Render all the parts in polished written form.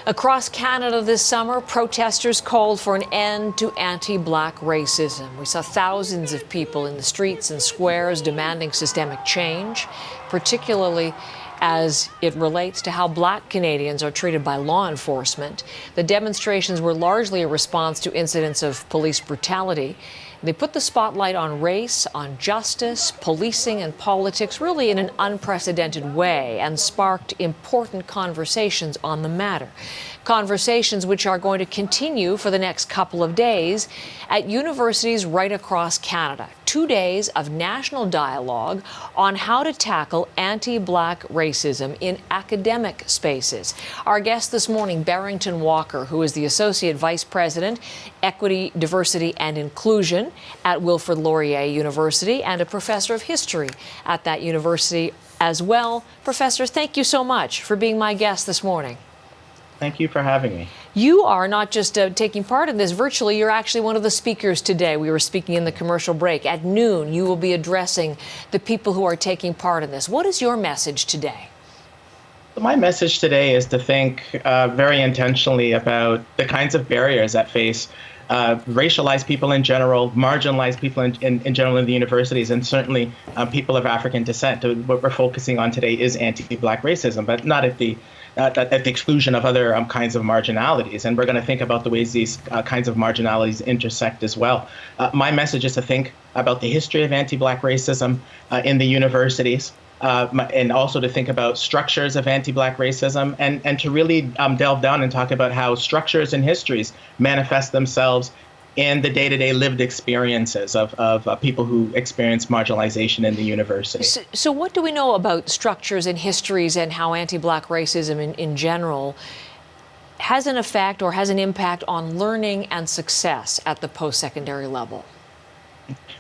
Across Canada this summer, protesters called for an end to anti-black racism. We saw thousands of people in the streets and squares demanding systemic change, particularly as it relates to how black Canadians are treated by law enforcement. The demonstrations were largely a response to incidents of police brutality. They put the spotlight on race, on justice, policing, and politics, really in an unprecedented way, and sparked important conversations on the matter. Conversations which are going to continue for the next couple of days at universities right across Canada. 2 days of national dialogue on how to tackle anti-black racism in academic spaces. Our guest this morning, Barrington Walker, who is the Associate Vice President, Equity, Diversity and Inclusion at Wilfrid Laurier University and a Professor of History at that university as well. Professor, thank you so much for being my guest this morning. Thank you for having me. You are not just taking part in this virtually, you're actually one of the speakers today. We were speaking in the commercial break. At noon, you will be addressing the people who are taking part in this. What is your message today? My message today is to think very intentionally about the kinds of barriers that face racialized people in general, marginalized people in general in the universities, and certainly people of African descent. What we're focusing on today is anti-black racism, but not at the exclusion of other kinds of marginalities. And we're going to think about the ways these kinds of marginalities intersect as well. My message is to think about the history of anti-black racism in the universities, and also to think about structures of anti-black racism, and to really delve down and talk about how structures and histories manifest themselves in the day-to-day lived experiences of people who experience marginalization in the university. So what do we know about structures and histories and how anti-black racism in general has an effect or has an impact on learning and success at the post-secondary level?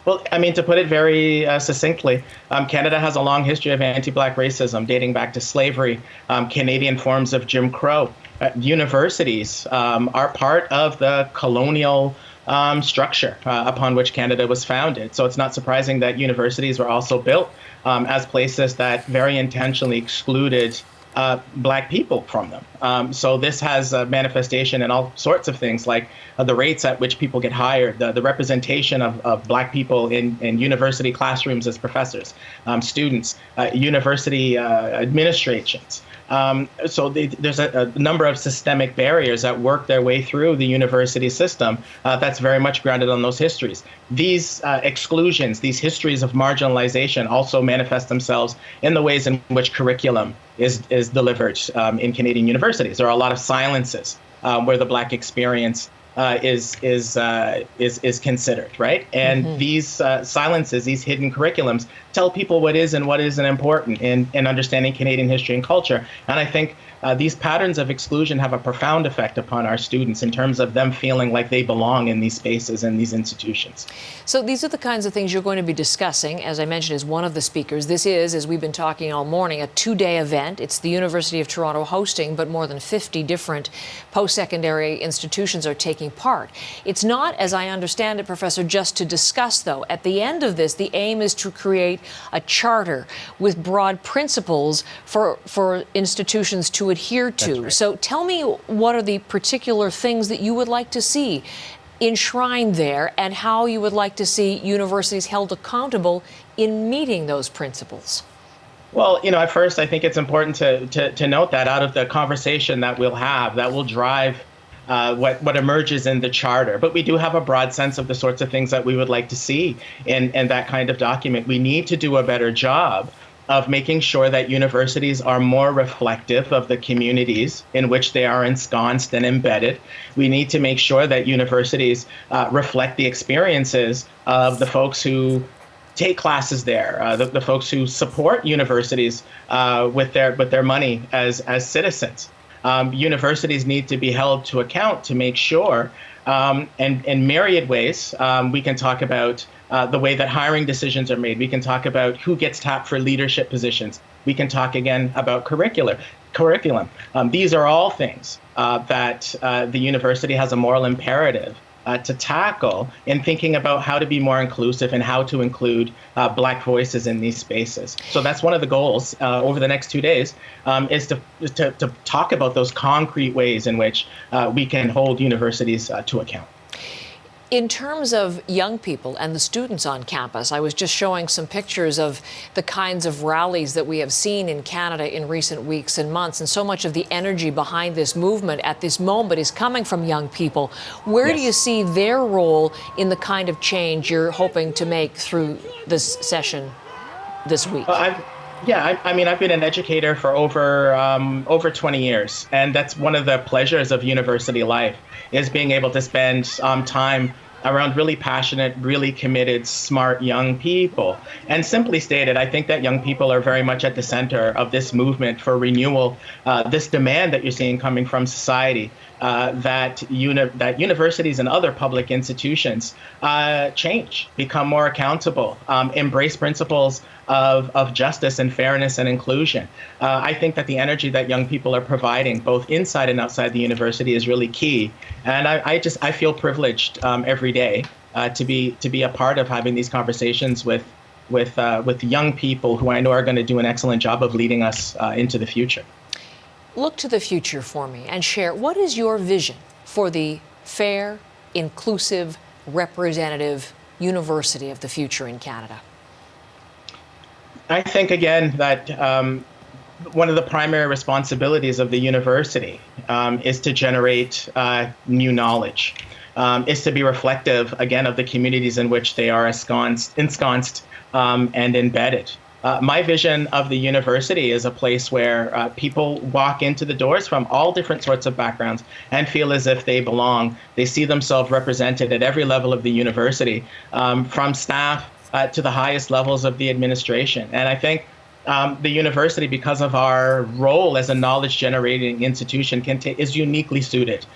Well, I mean, to put it very succinctly, Canada has a long history of anti-black racism dating back to slavery, Canadian forms of Jim Crow. Universities are part of the colonial structure upon which Canada was founded. So it's not surprising that universities were also built as places that very intentionally excluded black people from them. So this has a manifestation in all sorts of things, like the rates at which people get hired, the representation of black people in university classrooms as professors, students, university administrations. So there's a number of systemic barriers that work their way through the university system that's very much grounded on those histories. These exclusions, these histories of marginalization also manifest themselves in the ways in which curriculum is delivered in Canadian universities. There are a lot of silences where the black experience is considered, right? And these silences, these hidden curriculums, tell people what is and what isn't important in understanding Canadian history and culture. And I think these patterns of exclusion have a profound effect upon our students in terms of them feeling like they belong in these spaces and these institutions. So these are the kinds of things you're going to be discussing, as I mentioned, as one of the speakers. This is, as we've been talking all morning, a 2-day event. It's the University of Toronto hosting, but more than 50 different post-secondary institutions are taking part. It's not, as I understand it, Professor, just to discuss, though. At the end of this, the aim is to create a charter with broad principles for institutions to adhere to. That's right. So tell me, what are the particular things that you would like to see enshrined there, and how you would like to see universities held accountable in meeting those principles? Well, at first, I think it's important to note that out of the conversation that we'll have, that will drive what emerges in the charter. But we do have a broad sense of the sorts of things that we would like to see in that kind of document. We need to do a better job of making sure that universities are more reflective of the communities in which they are ensconced and embedded. We need to make sure that universities reflect the experiences of the folks who take classes there, the folks who support universities with their money as citizens. Universities need to be held to account to make sure, and in myriad ways, we can talk about the way that hiring decisions are made. We can talk about who gets tapped for leadership positions. We can talk again about curriculum. These are all things that the university has a moral imperative to tackle in thinking about how to be more inclusive and how to include Black voices in these spaces. So that's one of the goals over the next 2 days, is to talk about those concrete ways in which we can hold universities to account. In terms of young people and the students on campus, I was just showing some pictures of the kinds of rallies that we have seen in Canada in recent weeks and months, and so much of the energy behind this movement at this moment is coming from young people. Where do you see their role in the kind of change you're hoping to make through this session this week? I mean, I've been an educator for over 20 years, and that's one of the pleasures of university life, is being able to spend time around really passionate, really committed, smart young people. And simply stated, I think that young people are very much at the center of this movement for renewal, this demand that you're seeing coming from society, that universities and other public institutions change, become more accountable, embrace principles of justice and fairness and inclusion. I think that the energy that young people are providing, both inside and outside the university, is really key. And I feel privileged every day to be a part of having these conversations with young people who I know are going to do an excellent job of leading us into the future. Look to the future for me and share, what is your vision for the fair, inclusive, representative university of the future in Canada? I think, again, that one of the primary responsibilities of the university is to generate new knowledge, is to be reflective, again, of the communities in which they are ensconced and embedded. My vision of the university is a place where people walk into the doors from all different sorts of backgrounds and feel as if they belong. They see themselves represented at every level of the university, from staff to the highest levels of the administration. And I think the university, because of our role as a knowledge-generating institution, is uniquely suited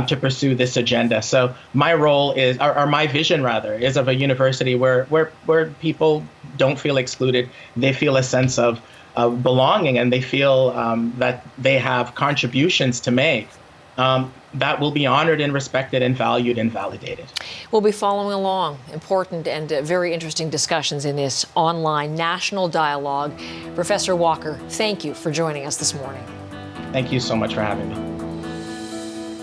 to pursue this agenda. So my role is, or my vision rather, is of a university where people don't feel excluded. They feel a sense of belonging, and they feel that they have contributions to make that will be honored and respected and valued and validated. We'll be following along important and very interesting discussions in this online national dialogue. Professor Walker, thank you for joining us this morning. Thank you so much for having me.